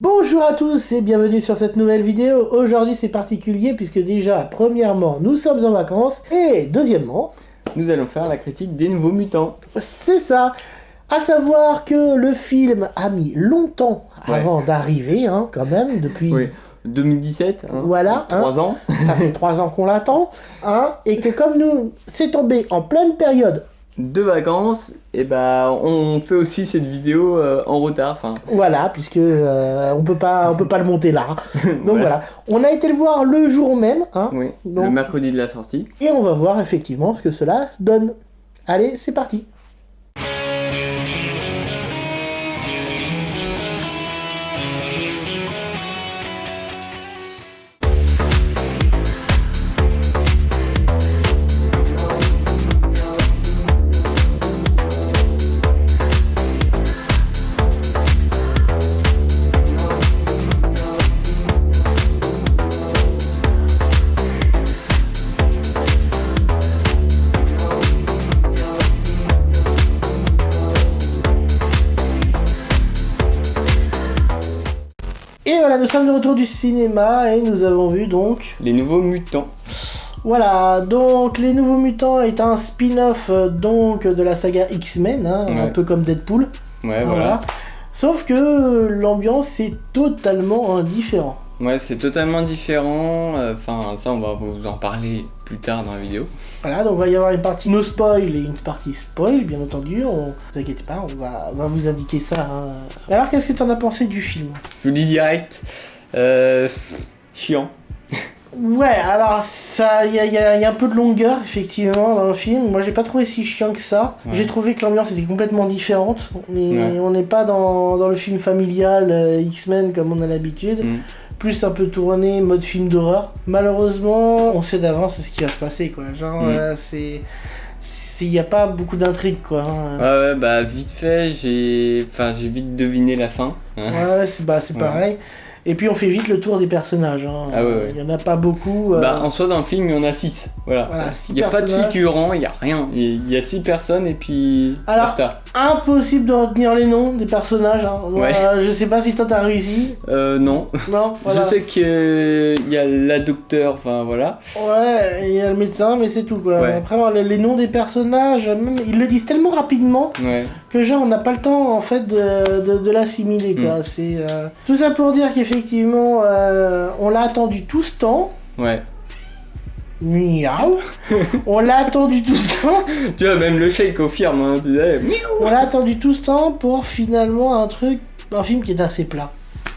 Bonjour à tous et bienvenue sur cette nouvelle vidéo. Aujourd'hui c'est particulier puisque déjà, premièrement, nous sommes en vacances et deuxièmement, nous allons faire la critique des Nouveaux Mutants. C'est ça. À savoir que le film a mis longtemps avant d'arriver, quand même, depuis... Oui. 2017, voilà, 3 ans. Ça fait 3 ans qu'on l'attend, et que comme nous, c'est tombé en pleine période de vacances, et on fait aussi cette vidéo en retard. Voilà, puisque on peut pas le monter là. Donc voilà. On a été le voir le jour même, Oui, donc, le mercredi de la sortie. Et on va voir effectivement ce que cela donne. Allez, c'est parti. Et voilà, nous sommes de retour du cinéma et nous avons vu donc... Les Nouveaux Mutants. Voilà, donc Les Nouveaux Mutants est un spin-off donc de la saga X-Men, un peu comme Deadpool. Ouais, voilà. Sauf que l'ambiance est totalement différente. Ouais, c'est totalement différent. Ça, on va vous en parler plus tard dans la vidéo. Voilà, donc il va y avoir une partie no spoil et une partie spoil, bien entendu. Ne vous inquiétez pas, on va vous indiquer ça. Alors, qu'est-ce que tu en as pensé du film? Je vous dis direct, chiant. Ouais, alors il y a un peu de longueur effectivement dans le film. Moi j'ai pas trouvé si chiant que ça. Ouais. J'ai trouvé que l'ambiance était complètement différente. On n'est pas dans le film familial X-Men comme on a l'habitude. Plus un peu tourné mode film d'horreur. Malheureusement, on sait d'avance ce qui va se passer quoi. Genre il n'y a pas beaucoup d'intrigue quoi. Ouais, vite fait, j'ai vite deviné la fin. Ouais, c'est pareil. Et puis on fait vite le tour des personnages. Il n'y en a pas beaucoup. En soi, dans le film, il y en a 6. Voilà. Il n'y a pas de figurants, il n'y a rien. Il y a 6 personnes et puis basta. Impossible de retenir les noms des personnages. Je sais pas si toi t'as réussi. Non. Non, voilà. Je sais qu'il y a la docteure, voilà. Ouais, il y a le médecin, mais c'est tout quoi. Ouais. Après, les noms des personnages, même, ils le disent tellement rapidement que genre on n'a pas le temps en fait de l'assimiler quoi. C'est tout ça pour dire qu'effectivement on l'a attendu tout ce temps. Ouais. Miaou. On l'a attendu tout ce temps. Tu vois, même le chat il confirme, tu sais. On l'a attendu tout ce temps pour finalement un film qui est assez plat.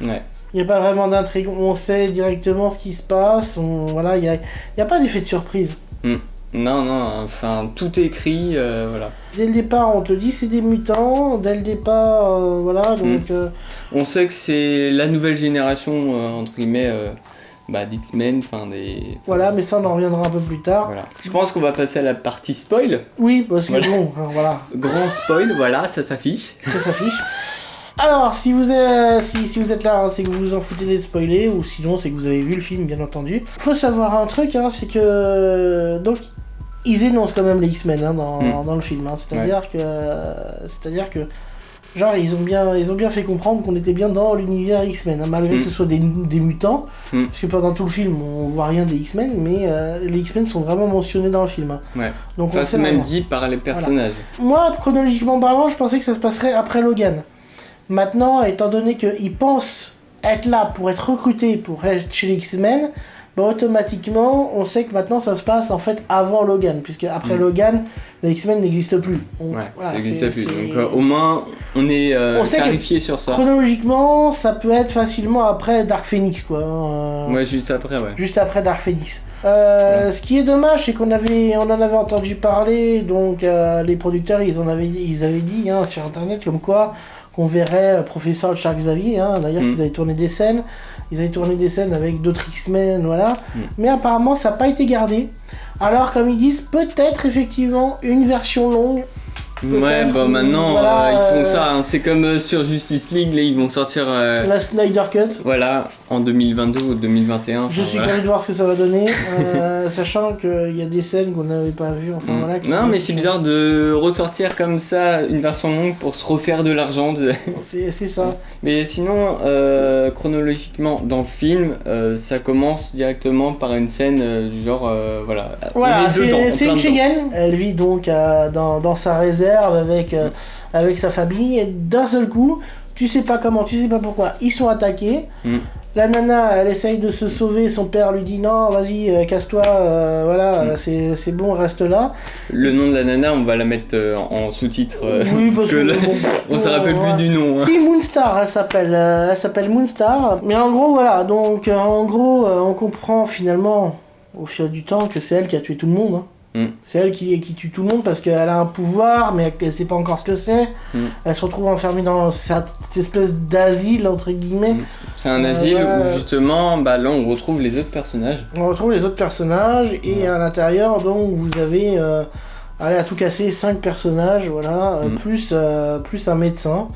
Ouais. Il n'y a pas vraiment d'intrigue, on sait directement ce qui se passe, il n'y a pas d'effet de surprise. Non, tout est écrit, voilà. Dès le départ, on te dit c'est des mutants, dès le départ, donc... On sait que c'est la nouvelle génération, entre guillemets, d'X-Men, Voilà, mais ça on en reviendra un peu plus tard. Voilà. Je pense qu'on va passer à la partie spoil. Oui, parce que voilà. Grand spoil, voilà, ça s'affiche. Ça s'affiche. Alors, si vous êtes là, c'est que vous vous en foutez d'être spoilé, ou sinon c'est que vous avez vu le film, bien entendu. Faut savoir un truc, c'est que... Donc, ils énoncent quand même les X-Men dans le film. C'est-à-dire que... Genre, ils ont bien fait comprendre qu'on était bien dans l'univers X-Men, malgré que ce soit des mutants. Parce que pendant tout le film, on voit rien des X-Men, mais les X-Men sont vraiment mentionnés dans le film. Ouais. Donc, c'est même dit par les personnages. Voilà. Moi, chronologiquement parlant, je pensais que ça se passerait après Logan. Maintenant, étant donné qu'ils pensent être là pour être recrutés pour être chez les X-Men, automatiquement, on sait que maintenant ça se passe en fait avant Logan, puisque après Logan, les X-Men n'existent plus. Ça n'existe plus. Donc au moins, on est clarifié sur ça. Chronologiquement, ça peut être facilement après Dark Phoenix, quoi. Ouais, juste après, Juste après Dark Phoenix. Ce qui est dommage, c'est qu'on en avait entendu parler, donc les producteurs, ils avaient dit sur internet comme quoi qu'on verrait professeur Charles Xavier, d'ailleurs qu'ils avaient tourné des scènes. Ils avaient tourné des scènes avec d'autres X-Men, voilà. Mais apparemment, ça n'a pas été gardé. Alors, comme ils disent, peut-être effectivement une version longue Ouais, bah maintenant voilà, ils font ça, hein. C'est comme sur Justice League, là ils vont sortir la Snyder Cut. Voilà, en 2022 ou 2021. Je suis curieux de voir ce que ça va donner, sachant qu'il y a des scènes qu'on n'avait pas vues. Enfin, voilà, non, mais c'est bizarre de ressortir comme ça une version longue pour se refaire de l'argent. C'est ça. Mais sinon, chronologiquement, dans le film, ça commence directement par une scène du genre, voilà. Voilà, c'est une Cheyenne. Elle vit donc dans sa réserve avec sa famille, et d'un seul coup, tu sais pas comment, tu sais pas pourquoi, ils sont attaqués. La nana, elle essaye de se sauver, son père lui dit non, vas-y, casse-toi, voilà, c'est bon, reste là. Le nom de la nana, on va la mettre en sous-titre, oui, parce que là, on se rappelle plus du nom. Hein. Si, Moonstar, elle s'appelle Moonstar, mais en gros, voilà, donc en gros, on comprend finalement, au fil du temps, que c'est elle qui a tué tout le monde, hein. C'est elle qui tue tout le monde parce qu'elle a un pouvoir, mais elle sait pas encore ce que c'est. Elle se retrouve enfermée dans cette espèce d'asile, entre guillemets. C'est un asile où justement, bah, là on retrouve les autres personnages. On retrouve les autres personnages, et à l'intérieur, donc vous avez, allez, à tout casser, 5 personnages, voilà, plus un médecin.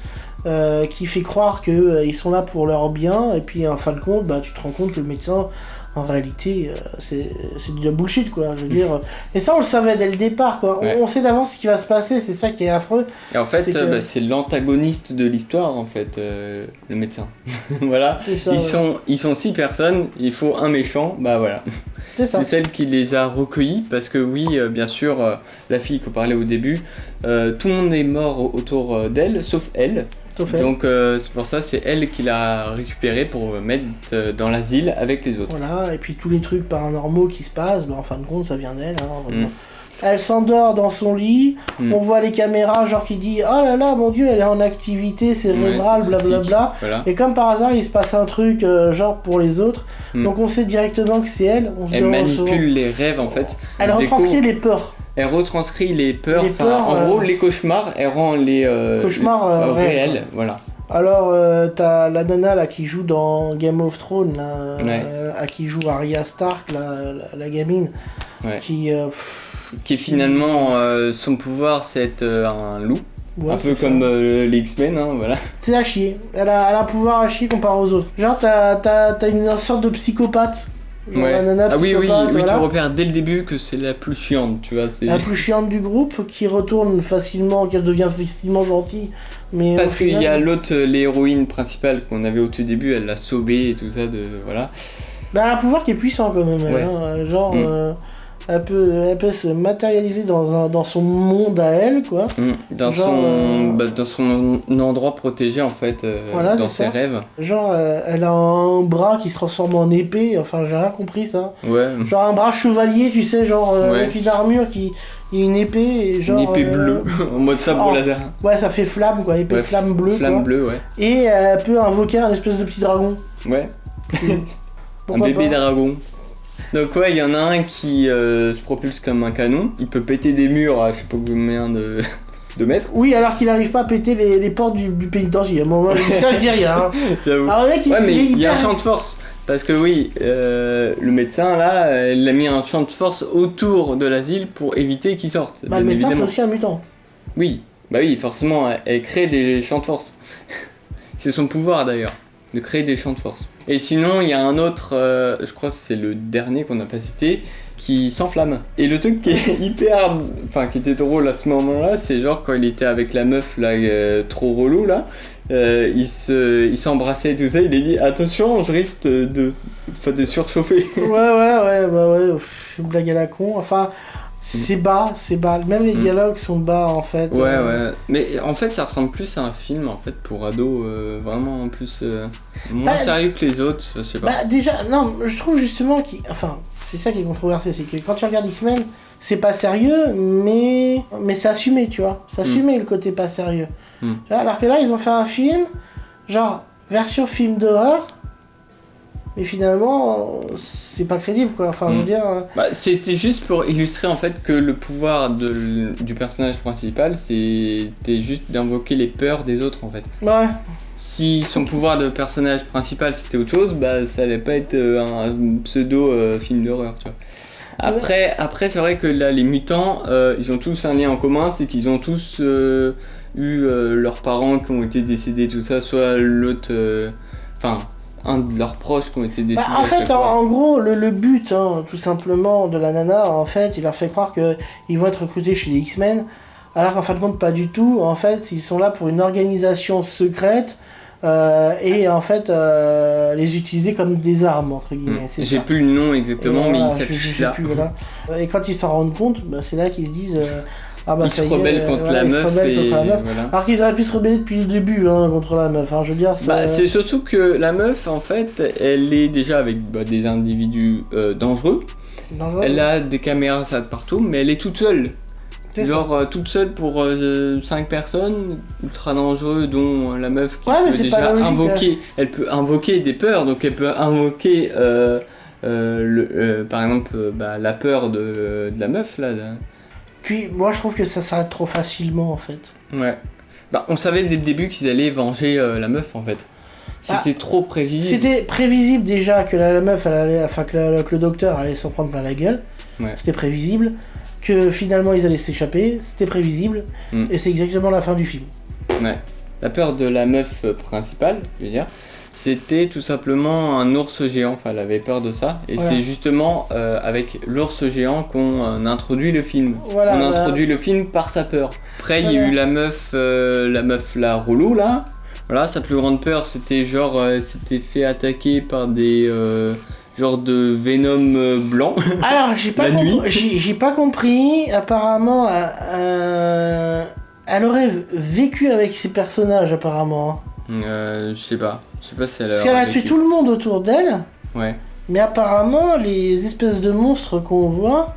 Qui fait croire qu'ils sont là pour leur bien, et puis en fin de compte, bah, tu te rends compte que le médecin, en réalité, c'est déjà bullshit, quoi, je veux dire. Et ça, on le savait dès le départ, quoi. Ouais. On sait d'avance ce qui va se passer, c'est ça qui est affreux. Et en fait, c'est l'antagoniste de l'histoire, en fait, le médecin. Voilà. C'est ça, ils sont 6 personnes, il faut un méchant, bah voilà. C'est celle qui les a recueillis, parce que oui, bien sûr, la fille qu'on parlait au début, tout le monde est mort autour d'elle, sauf elle. Donc c'est pour ça, c'est elle qui l'a récupéré pour mettre dans l'asile avec les autres. Voilà, et puis tous les trucs paranormaux qui se passent, bah, en fin de compte, ça vient d'elle. Hein, Elle s'endort dans son lit, on voit les caméras genre qui dit « Oh là là, mon Dieu, elle est en activité cérébrale, blablabla. » Voilà. Et comme par hasard, il se passe un truc genre pour les autres, donc on sait directement que c'est elle. Elle manipule les rêves, en fait. Elle retranscrit les peurs. Elle retranscrit les peurs, en gros les cauchemars, elle rend les cauchemars réels, voilà. Alors t'as la nana là qui joue dans Game of Thrones, là, qui joue Arya Stark, la gamine, qui finalement son pouvoir c'est être un loup. Ouais, un peu comme les X-Men, hein, voilà. C'est à chier, elle a un pouvoir à chier comparé aux autres. Genre t'as une sorte de psychopathe. Ouais. Oui, voilà. Tu repères dès le début que c'est la plus chiante, tu vois. La plus chiante du groupe, qui retourne facilement, qu'elle devient facilement gentille. Mais parce qu'il y a l'autre, l'héroïne principale qu'on avait au tout début, elle l'a sauvée et tout ça, voilà. Bah, elle a un pouvoir qui est puissant quand même, elle, hein, genre... Elle peut se matérialiser dans son monde à elle, quoi. Dans son endroit protégé, en fait, voilà, dans ses rêves. Genre, elle a un bras qui se transforme en épée, enfin, j'ai rien compris, ça. Ouais. Genre un bras chevalier, tu sais, genre, avec une armure qui... Il y a une épée, et genre... Une épée bleue, en mode sabre laser. Ouais, ça fait flamme, quoi, épée flamme bleue, flamme bleue, ouais. Et elle peut invoquer un espèce de petit dragon. Ouais. Un bébé dragon. Donc ouais, il y en a un qui se propulse comme un canon, il peut péter des murs à je sais pas combien de mètres. Oui, alors qu'il n'arrive pas à péter les portes du pénitencier. Moi, ça je dis rien. Hein. J'avoue. Alors, le mec, il y a un champ de force. Parce que oui, le médecin là, il a mis un champ de force autour de l'asile pour éviter qu'il sorte. Bah le médecin c'est aussi un mutant. Oui, bah oui, forcément, elle crée des champs de force. C'est son pouvoir d'ailleurs, de créer des champs de force. Et sinon, il y a un autre, je crois que c'est le dernier qu'on n'a pas cité, qui s'enflamme. Et le truc qui est hyper... Enfin, qui était drôle à ce moment-là, c'est genre quand il était avec la meuf là, trop relou là, il s'embrassait et tout ça, il a dit « Attention, je risque de surchauffer. » Ouais, une blague à la con, enfin... C'est bas, même les dialogues sont bas en fait. Ouais, mais en fait ça ressemble plus à un film en fait pour ados, vraiment en plus moins sérieux que les autres, je sais pas. Bah déjà, non, je trouve justement enfin, c'est ça qui est controversé, c'est que quand tu regardes X-Men, c'est pas sérieux, mais c'est assumé, tu vois. C'est assumé le côté pas sérieux. Alors que là, ils ont fait un film, genre, version film d'horreur, mais finalement, c'est pas crédible, quoi. Enfin, je veux dire... Bah, c'était juste pour illustrer, en fait, que le pouvoir du personnage principal, c'était juste d'invoquer les peurs des autres, en fait. Ouais. Si son pouvoir de personnage principal, c'était autre chose, bah, ça allait pas être un pseudo film d'horreur, tu vois. Après c'est vrai que là, les mutants, ils ont tous un lien en commun, c'est qu'ils ont tous eu leurs parents qui ont été décédés, tout ça, soit l'autre... Enfin, un de leurs proches qui ont été décédés. En fait, en gros, le but, tout simplement, de la nana, en fait, il leur fait croire qu'ils vont être recrutés chez les X-Men, alors qu'en fin de compte, pas du tout. En fait, ils sont là pour une organisation secrète, et en fait, les utiliser comme des armes, entre guillemets. J'ai plus le nom exactement, mais il s'affiche là. Voilà. Et quand ils s'en rendent compte, c'est là qu'ils se disent... ils se rebellent contre la meuf. Voilà. Alors qu'ils auraient pu se rebeller depuis le début contre la meuf. Je veux dire, c'est surtout que la meuf, en fait, elle est déjà avec des individus dangereux. Elle a des caméras ça partout, mais elle est toute seule. Genre toute seule pour 5 personnes, ultra dangereux, dont la meuf qui peut déjà invoquer. Elle peut invoquer des peurs, donc elle peut invoquer par exemple la peur de la meuf là. Puis moi je trouve que ça s'arrête trop facilement en fait. Ouais. On savait dès le début qu'ils allaient venger la meuf en fait. C'était trop prévisible. C'était prévisible déjà que la meuf, que le docteur allait s'en prendre plein la gueule. Ouais. C'était prévisible. Que finalement ils allaient s'échapper, c'était prévisible. Et c'est exactement la fin du film. Ouais. La peur de la meuf principale, je veux dire, c'était tout simplement un ours géant. Enfin, elle avait peur de ça. Et c'est justement avec l'ours géant qu'on introduit le film. Voilà, on introduit le film par sa peur. Après, il y a eu la meuf là, relou là. Voilà, sa plus grande peur, c'était genre, s'était fait attaquer par des genre de Venom blanc. Alors, j'ai pas compris. Apparemment, elle aurait vécu avec ces personnages, apparemment. Je sais pas si elle a. Parce qu'elle a tué tout le monde autour d'elle. Ouais. Mais apparemment, les espèces de monstres qu'on voit,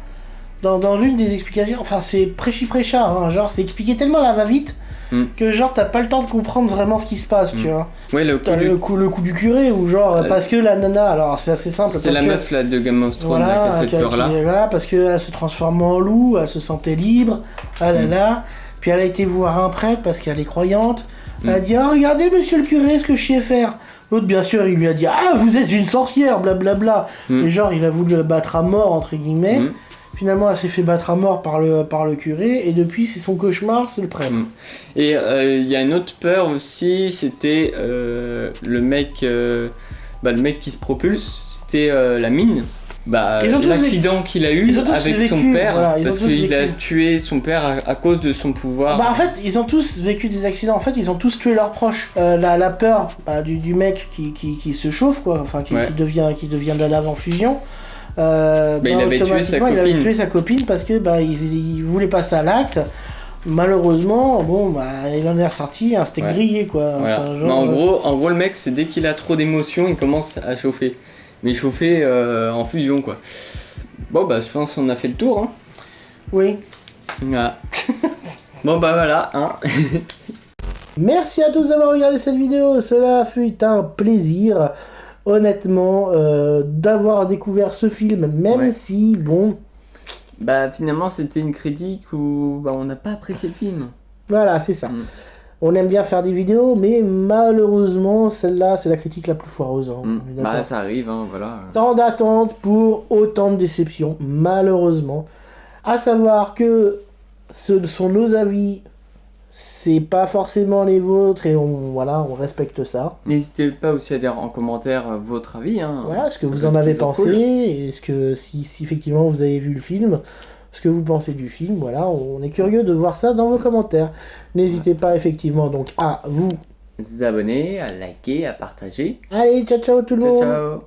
dans l'une des explications, enfin, c'est prêchi-prêcha, genre, c'est expliqué tellement à la va-vite. Que genre t'as pas le temps de comprendre vraiment ce qui se passe, tu vois. Ouais, le coup du curé, ou genre parce que la nana, alors c'est assez simple. C'est la meuf là de Game of Thrones qui a cette peur là. Voilà, parce qu'elle se transforme en loup, elle se sentait libre, puis elle a été voir un prêtre parce qu'elle est croyante. Elle a dit regardez monsieur le curé ce que je sais faire. L'autre bien sûr il lui a dit vous êtes une sorcière, blablabla. Et genre il a voulu la battre à mort entre guillemets. Finalement, elle s'est fait battre à mort par le curé, et depuis, c'est son cauchemar, c'est le prêtre. Et il y a une autre peur aussi, c'était le mec qui se propulse, c'était la mine. L'accident qu'il a eu avec son père, parce qu'il a tué son père à cause de son pouvoir. En fait, ils ont tous vécu des accidents, en fait, ils ont tous tué leurs proches. La peur du mec qui se chauffe, quoi, enfin, qui devient de la lave en fusion. Il avait tué sa copine parce que il voulait passer à l'acte. Malheureusement, il en est ressorti un steak grillé, quoi. Voilà. Enfin, genre, en gros, le mec, c'est dès qu'il a trop d'émotions, il commence à chauffer. Mais chauffer en fusion, quoi. Bon, je pense qu'on a fait le tour, hein. Oui. Voilà. Voilà, hein. Merci à tous d'avoir regardé cette vidéo. Cela fut un plaisir. Honnêtement, d'avoir découvert ce film, même si, finalement, c'était une critique où on n'a pas apprécié le film. Voilà, c'est ça. On aime bien faire des vidéos, mais malheureusement, celle-là, c'est la critique la plus foireuse. Ça arrive, voilà. Tant d'attentes pour autant de déceptions, malheureusement. À savoir que ce sont nos avis... C'est pas forcément les vôtres et on respecte ça. N'hésitez pas aussi à dire en commentaire votre avis. Voilà, ce que vous en avez pensé, et ce que si effectivement vous avez vu le film, ce que vous pensez du film, on est curieux de voir ça dans vos commentaires. N'hésitez pas effectivement donc à vous abonner, à liker, à partager. Allez, ciao ciao tout le monde. Ciao.